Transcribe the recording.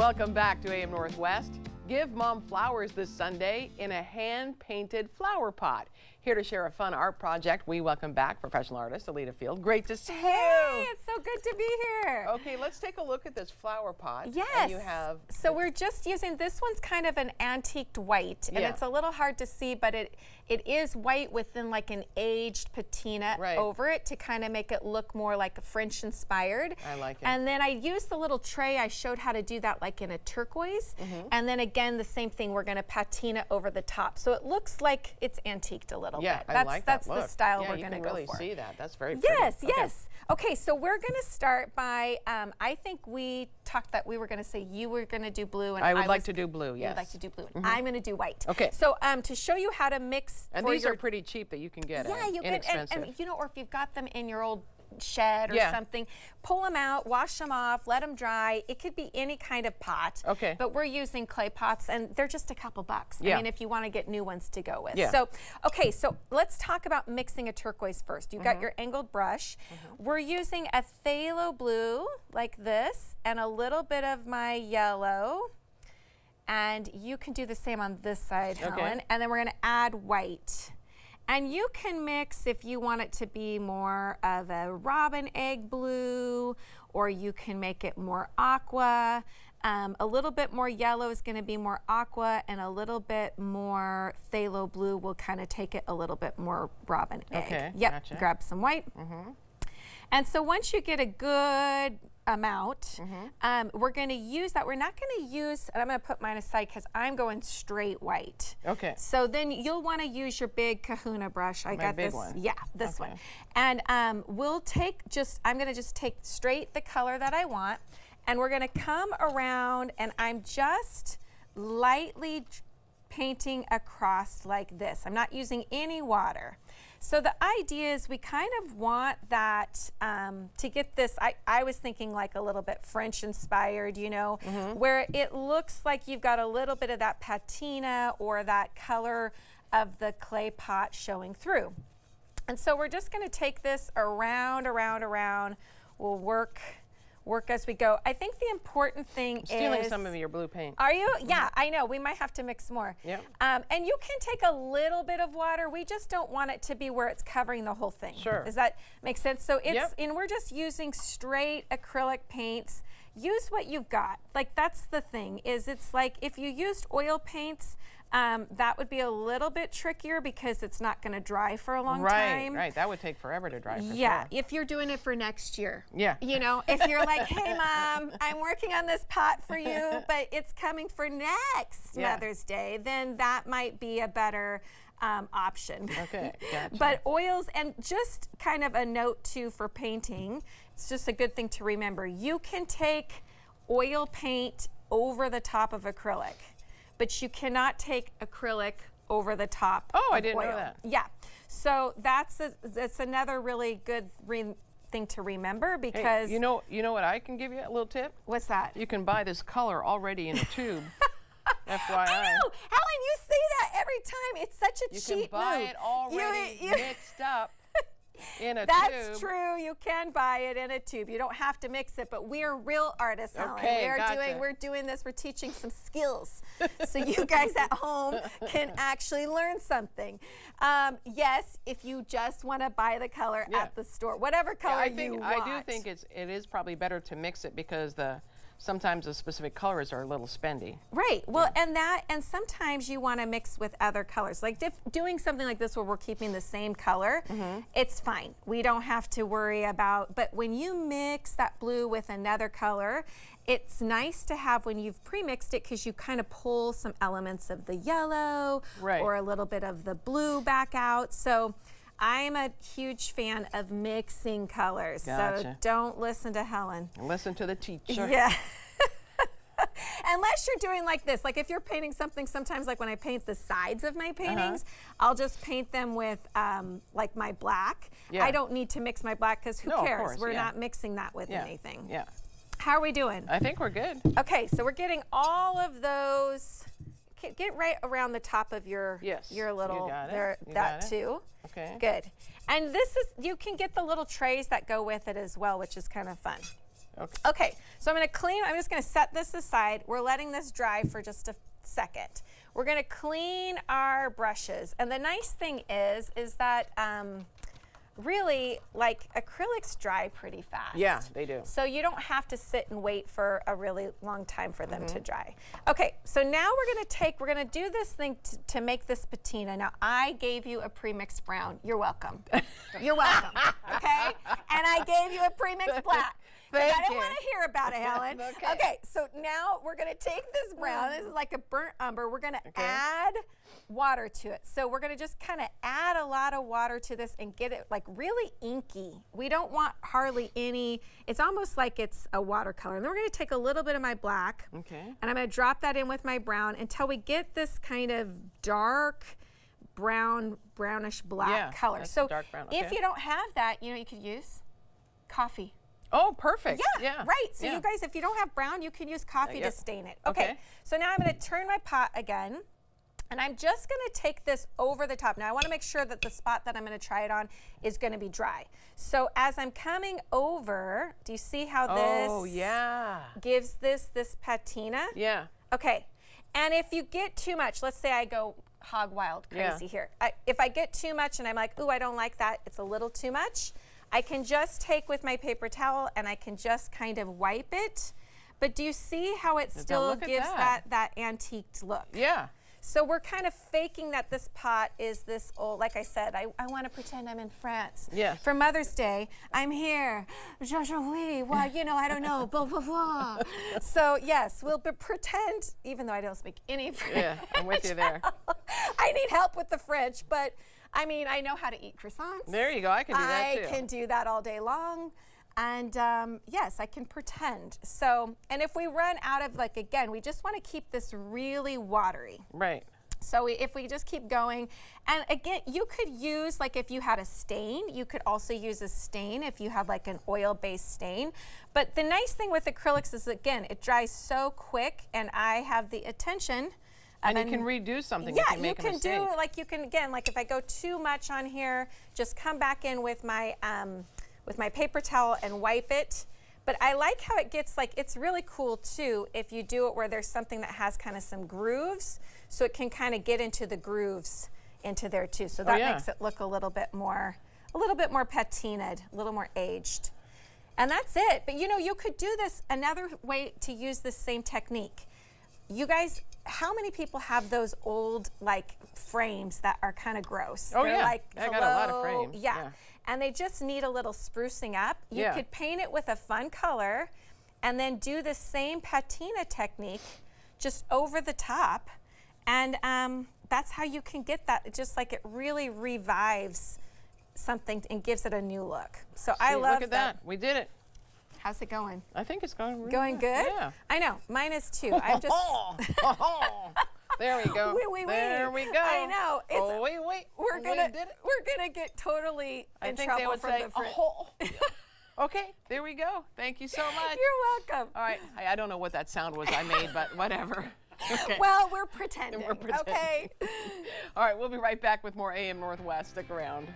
Welcome back to AM Northwest. Give Mom flowers this Sunday in a hand-painted flower pot. Here to share a fun art project, we welcome back professional artist Elida Field. Great to see you. Hey, it's so good to be here. Okay, let's take a look at this flower pot. Yes. And you have. So we're just using, this one's kind of an antiqued white, and it's a little hard to see, but it is white with like an aged patina over it to kind of make it look more like a French inspired. I like it. And then I used the little tray. I showed how to do that like in a turquoise. And then again, the same thing, we're going to patina over the top. So it looks like it's antiqued a little bit. That's the style we're going to go for. You can really see that. That's very pretty. Yes. Okay, so we're going to start by, I think we talked that we were going to say you were going to do blue. And I would like to do blue, yes. You would like to do blue. And I'm going to do white. Okay. So to show you how to mix. And these are pretty cheap that you can get. Yeah, you can. And you know, or if you've got them in your old shed or something, pull them out, wash them off, let them dry. It could be any kind of pot. Okay. But we're using clay pots, and they're just a couple bucks. I mean, if you want to get new ones to go with. Yeah. So, okay, so let's talk about mixing a turquoise first. You've got your angled brush. We're using a phthalo blue like this, and a little bit of my yellow. And you can do the same on this side, Helen. And then we're going to add white. And you can mix if you want it to be more of a robin egg blue, or you can make it more aqua. A little bit more yellow is going to be more aqua, and a little bit more phthalo blue will kind of take it a little bit more robin egg. Okay, yep, gotcha. Grab some white. And so once you get a good amount, we're going to use that. We're not going to use, and I'm going to put mine aside because I'm going straight white. Okay. So then you'll want to use your big kahuna brush. I got big this. one. Yeah, this one. And we'll take I'm going to just take straight the color that I want, and we're going to come around, and I'm just lightly painting across like this. I'm not using any water. So the idea is we kind of want that to get this, I was thinking like a little bit French inspired, you know, where it looks like you've got a little bit of that patina or that color of the clay pot showing through. And so we're just going to take this around. We'll work as we go. I think the important thing is stealing some of your blue paint. Are you? Yeah, I know. We might have to mix more. Yep. And you can take a little bit of water. We just don't want it to be where it's covering the whole thing. Sure. Does that make sense? So it's, and we're just using straight acrylic paints. Use what you've got. Like, that's the thing, is it's like if you used oil paints, that would be a little bit trickier because it's not going to dry for a long time. Right, that would take forever to dry for sure. sure. If you're doing it for next year. Yeah. You know, if you're like, hey, Mom, I'm working on this pot for you, but it's coming for next Mother's Day, then that might be a better option. Okay, gotcha. But oils, and just kind of a note too for painting, it's just a good thing to remember. You can take oil paint over the top of acrylic, but you cannot take acrylic over the top of I didn't oil. know that. Yeah, so that's another really good thing to remember, because hey, you know what I can give you, a little tip? What's that? You can buy this color already in a tube. FYI. I know, Helen, you say that every time. It's such a cheap move. You can buy it already mixed up in a tube. That's true. You can buy it in a tube. You don't have to mix it, but we're real artists, Helen. We're doing this. We're teaching some skills, so you guys at home can actually learn something. Yes, if you just want to buy the color at the store, whatever color you want. I do think it is probably better to mix it, because sometimes the specific colors are a little spendy. Right. Well, and sometimes you want to mix with other colors. Like doing something like this where we're keeping the same color, it's fine. We don't have to worry about, but when you mix that blue with another color, it's nice to have when you've pre-mixed it, because you kind of pull some elements of the yellow or a little bit of the blue back out. So I'm a huge fan of mixing colors, so don't listen to Helen. Listen to the teacher. Yeah. Unless you're doing like this, like if you're painting something, sometimes like when I paint the sides of my paintings, I'll just paint them with like my black. I don't need to mix my black, because who cares? Course, we're not mixing that with anything. Yeah. How are we doing? I think we're good. Okay, so we're getting all of those. Get right around the top of your little that too. Okay. Good. And this is, you can get the little trays that go with it as well, which is kind of fun. Okay. Okay, so I'm just gonna set this aside. We're letting this dry for just a second. We're gonna clean our brushes. And the nice thing is that really, like, acrylics dry pretty fast. Yeah, they do. So you don't have to sit and wait for a really long time for them to dry. Okay, so now we're gonna do this thing to make this patina. Now, I gave you a pre-mixed brown. You're welcome. You're welcome, okay? And I gave you a pre-mixed black. Thank I don't you. want to hear about it, Helen. Okay, so now we're gonna take this brown. This is like a burnt umber. We're gonna add water to it. So we're gonna just kind of add a lot of water to this and get it like really inky. We don't want hardly any, it's almost like it's a watercolor. And then we're gonna take a little bit of my black, and I'm gonna drop that in with my brown until we get this kind of dark brownish black color. So dark brown. if you don't have that, you could use coffee. Oh, perfect. Yeah, right. So you guys, if you don't have brown, you can use coffee to stain it. Okay, so now I'm gonna turn my pot again. And I'm just gonna take this over the top. Now I wanna make sure that the spot that I'm gonna try it on is gonna be dry. So as I'm coming over, do you see how this gives this patina? Yeah. Okay, and if you get too much, let's say I go hog wild crazy here. If I get too much and I'm like, ooh, I don't like that, it's a little too much, I can just take with my paper towel and I can just kind of wipe it. But do you see how it still gives that antiqued look? Yeah. So we're kind of faking that this pot is this old, like I said, I want to pretend I'm in France. Yeah. For Mother's Day, I'm here. Oui, well, I don't know, blah, blah, blah. So yes, we'll pretend, even though I don't speak any French. Yeah, I'm with you there. I need help with the French, but I mean, I know how to eat croissants. There you go, I can do that too. I can do that all day long. And yes, I can pretend. So, and if we run out of, like, again, we just want to keep this really watery. Right. So if we just keep going, and again, you could use, like, if you had a stain, you could also use a stain if you have like an oil-based stain. But the nice thing with acrylics is, again, it dries so quick, and I have the attention. And you can redo something if you make a mistake. do, like, you can, again, like if I go too much on here, just come back in with my paper towel and wipe it. But I like how it gets, like, it's really cool too if you do it where there's something that has kind of some grooves, so it can kind of get into the grooves into there too. So that makes it look a little bit more patinaed, a little more aged. And that's it. But you could do this another way to use this same technique. You guys, how many people have those old, like, frames that are kind of gross? Oh, They're like, I got a lot of frames. Yeah. And they just need a little sprucing up. You could paint it with a fun color and then do the same patina technique just over the top. And that's how you can get that. It's just like it really revives something and gives it a new look. So I love Look at that. We did it. How's it going? I think it's going really Going good? Yeah. I know. Mine is too. I'm just. There we go. There we go. I know. It's, We're gonna get totally in trouble from the French. Okay, there we go. Thank you so much. You're welcome. All right. I don't know what that sound was I made, but whatever. Okay. Well, we're pretending. Okay. All right, we'll be right back with more AM Northwest. Stick around.